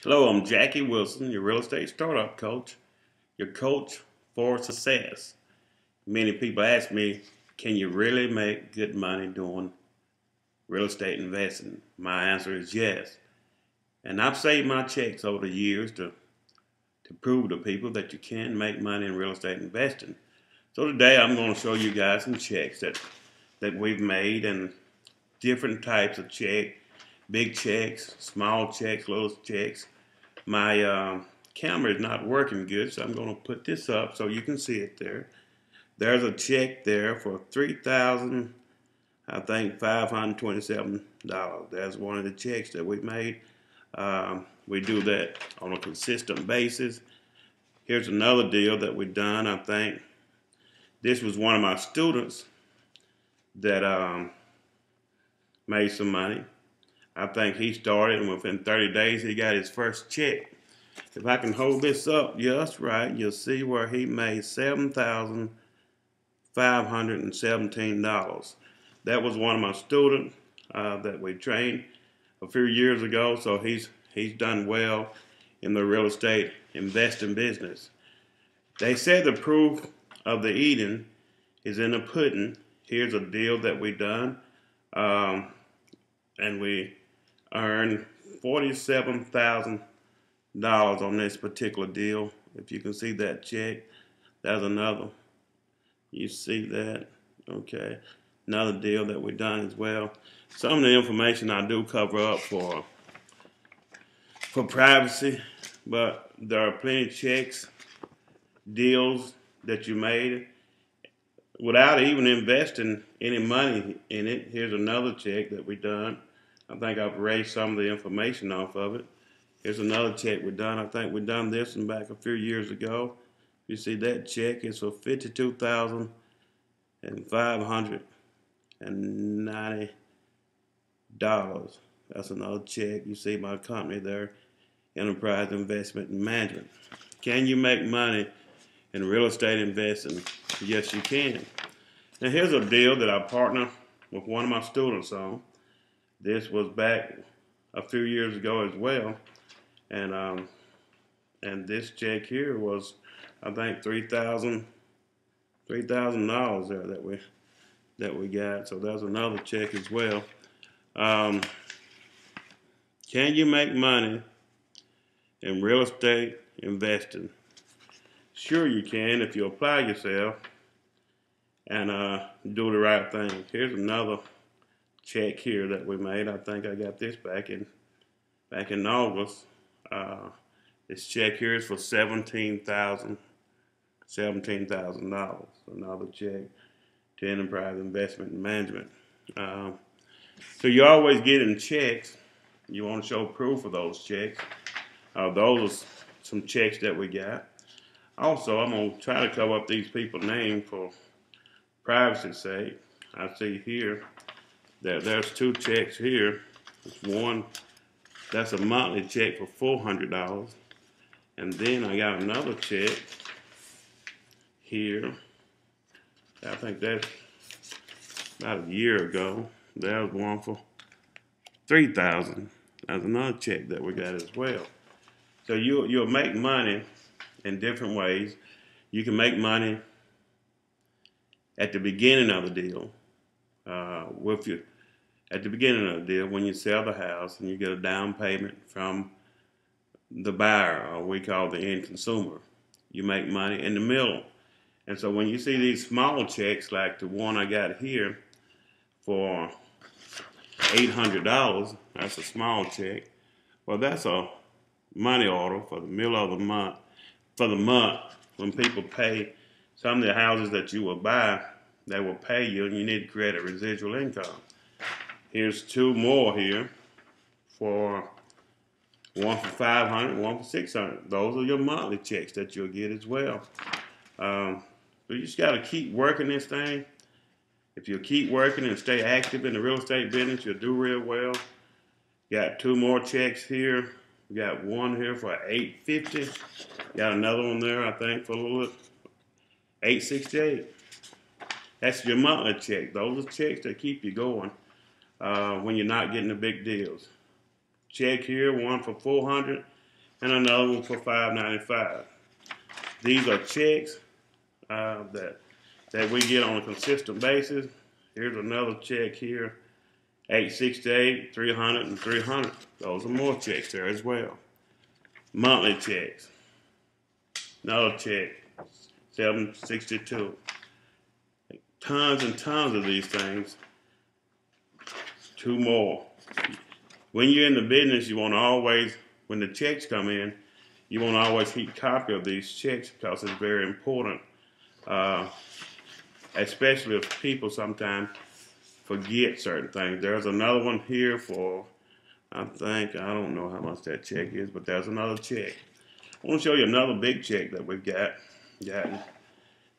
Hello, I'm Jackie Wilson, your real estate startup coach, your coach for success. Many people ask me, can you really make good money doing real estate investing? My answer is yes. And I've saved my checks over the years to prove to people that you can make money in real estate investing. So today I'm going to show you guys some checks that we've made and different types of check, big checks, small checks, little checks. My camera is not working good, so I'm going to put this up so you can see it there. There's a check there for $3,000, I think $527. That's one of the checks that we made. We do that on a consistent basis. Here's another deal that we've done. I think this was one of my students that made some money. I think he started, and within 30 days, he got his first check. If I can hold this up just right, you'll see where he made $7,517. That was one of my students that we trained a few years ago, so he's done well in the real estate investing business. They said the proof of the eating is in the pudding. Here's a deal that we done, and we earned $47,000 on this particular deal. If you can see that check, that's another. You see that? Okay. Another deal that we've done as well. Some of the information I do cover up for privacy, but there are plenty of checks, deals that you made without even investing any money in it. Here's another check that we done. I think I've raised some of the information off of it. Here's another check we done. I think we done this one back a few years ago. You see that check is for $52,590. That's another check. You see my company there, Enterprise Investment and Management. Can you make money in real estate investing? Yes, you can. Now here's a deal that I partner with one of my students on. This was back a few years ago as well. And this check here was, I think, $3,000 there that we got. So that's another check as well. Can you make money in real estate investing? Sure you can if you apply yourself and do the right thing. Here's another check here that we made. I think I got this back in August. This check here is for $17,000. Another check to Enterprise Investment and Management. So you're always getting checks. You want to show proof of those checks. Those are some checks that we got. Also, I'm going to try to cover up these people's names for privacy's sake. I see here that there's two checks here. One, that's a monthly check for $400. And then I got another check here. I think that's about a year ago. There was one for $3,000. That's another check that we got as well. So you'll make money in different ways. You can make money at the beginning of the deal. At the beginning of the deal, when you sell the house and you get a down payment from the buyer, or we call the end consumer, you make money in the middle. And so when you see these small checks, like the one I got here for $800, that's a small check. Well, that's a money order for the middle of the month. For the month, when people pay, some of the houses that you will buy, they will pay you, and you need to create a residual income. Here's two more here for one for $500, one for $600. Those are your monthly checks that you'll get as well. So you just got to keep working this thing. If you keep working and stay active in the real estate business, you'll do real well. Got two more checks here. We got one here for $850. Got another one there, I think, for a little $868. That's your monthly check. Those are checks that keep you going when you're not getting the big deals. Check here, one for $400. and another one for $5.95. These are checks that we get on a consistent basis. Here's another check here, 868, 300, and 300. Those are more checks there as well. Monthly checks. Another check, 762. Tons and tons of these things. Two more. When you're in the business, you want to always, when the checks come in, you want to always keep a copy of these checks because it's very important. Especially if people sometimes forget certain things. There's another one here for, I don't know how much that check is, but there's another check. I want to show you another big check that we've gotten.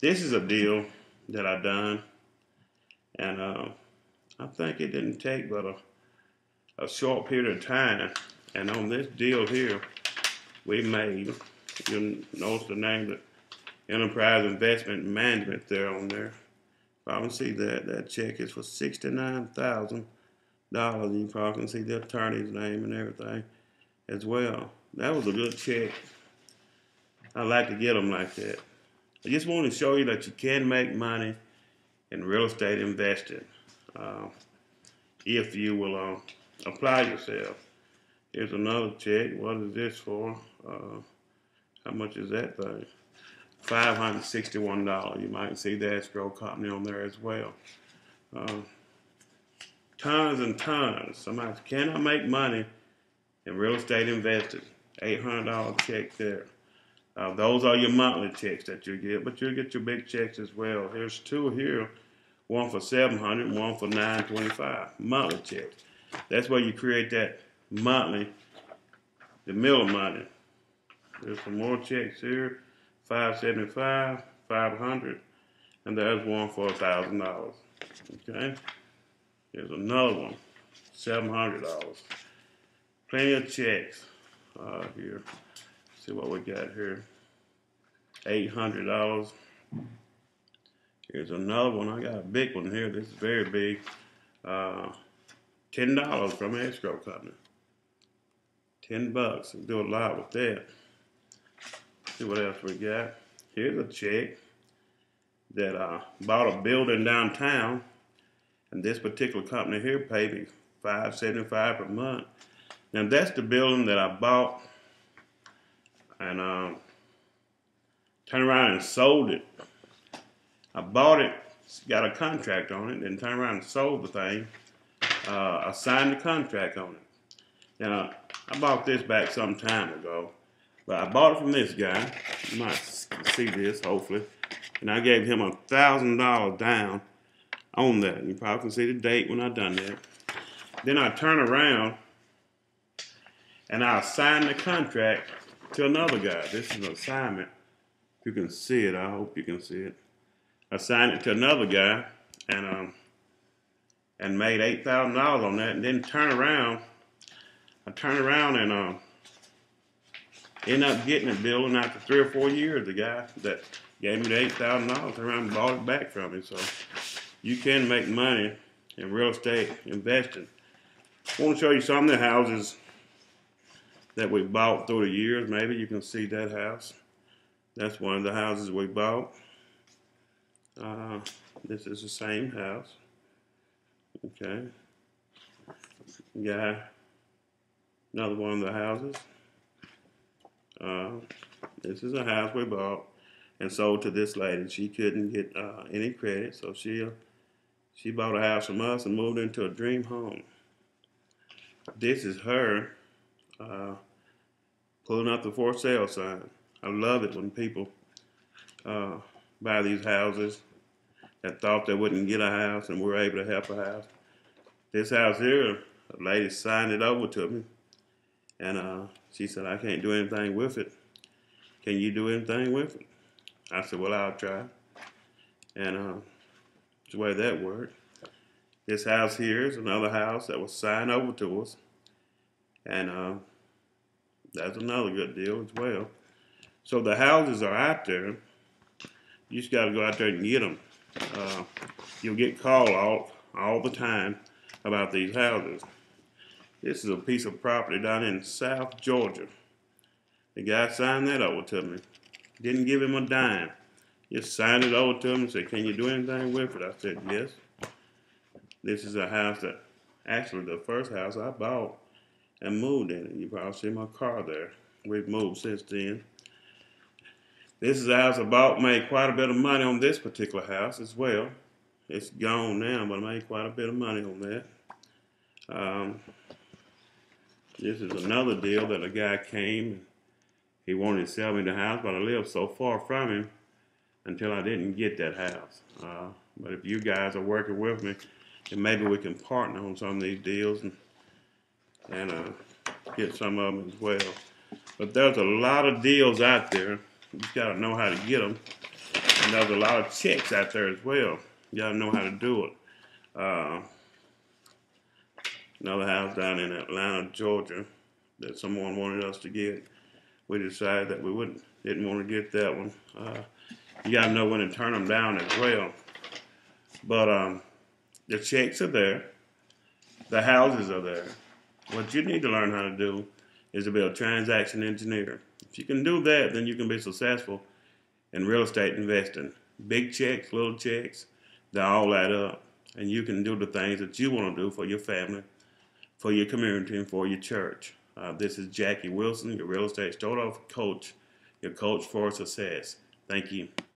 This is a deal that I done, and I think it didn't take but a short period of time. And on this deal here, we made, you'll notice the name, the Enterprise Investment Management there on there. I can see that check is for $69,000. You probably can see the attorney's name and everything as well. That was a good check. I like to get them like that. I just want to show you that you can make money in real estate investing if you will apply yourself. Here's another check. What is this for? How much is that thing? $561. You might see the escrow company on there as well. Tons and tons. Somebody cannot make money in real estate investing. $800 check there. Those are your monthly checks that you get, but you'll get your big checks as well. Here's two here, one for $700, one for $925. Monthly checks. That's where you create that monthly, the middle money. There's some more checks here, $575, $500, and there's one for $1,000. Okay. Here's another one, $700. Plenty of checks here. See what we got here. $800. Here's another one. I got a big one here. This is very big. $10 from an escrow company. $10. We do a lot with that. See what else we got. Here's a check that bought a building downtown, and this particular company here paid me $575 per month. Now that's the building that I bought and turned around and sold it. I bought it, got a contract on it, then turned around and sold the thing. I signed the contract on it. Now, I bought this back some time ago, but I bought it from this guy. You might see this, hopefully. And I gave him $1,000 down on that. You probably can see the date when I done that. Then I turn around and I assign the contract to another guy. This is an assignment. If you can see it, I hope you can see it. I signed it to another guy and made $8,000 on that, and then turn around. I turned around and ended up getting the building after 3 or 4 years. The guy that gave me the $8,000 turned around and bought it back from me. So you can make money in real estate investing. I want to show you some of the houses that we bought through the years. Maybe you can see that house. That's one of the houses we bought. This is the same house. Okay. Yeah. Another one of the houses. This is a house we bought and sold to this lady. She couldn't get any credit, so she bought a house from us and moved into a dream home. This is her pulling up the for sale sign. I love it when people buy these houses that thought they wouldn't get a house and we're able to help a house. This house here, a lady signed it over to me, and she said, I can't do anything with it. Can you do anything with it? I said, well, I'll try. And that's the way that worked. This house here is another house that was signed over to us, and that's another good deal as well. So the houses are out there. You just got to go out there and get them. You'll get called all the time about these houses. This is a piece of property down in South Georgia. The guy signed that over to me. Didn't give him a dime. Just signed it over to him and said, can you do anything with it? I said, yes. This is a house that, actually the first house I bought and moved in it. You probably see my car there. We've moved since then. This is a house I bought, made quite a bit of money on this particular house as well. It's gone now, but I made quite a bit of money on that. This is another deal that a guy came. He wanted to sell me the house, but I lived so far from him until I didn't get that house. But if you guys are working with me, then maybe we can partner on some of these deals and get some of them as well. But there's a lot of deals out there. You gotta know how to get them. And there's a lot of checks out there as well. You gotta know how to do it. Another house down in Atlanta, Georgia, that someone wanted us to get. We decided that we didn't want to get that one. You gotta know when to turn them down as well. But the checks are there. The houses are there. What you need to learn how to do is to be a transaction engineer. If you can do that, then you can be successful in real estate investing. Big checks, little checks, they all add up. And you can do the things that you want to do for your family, for your community, and for your church. This is Jackie Wilson, your real estate startup coach, your coach for success. Thank you.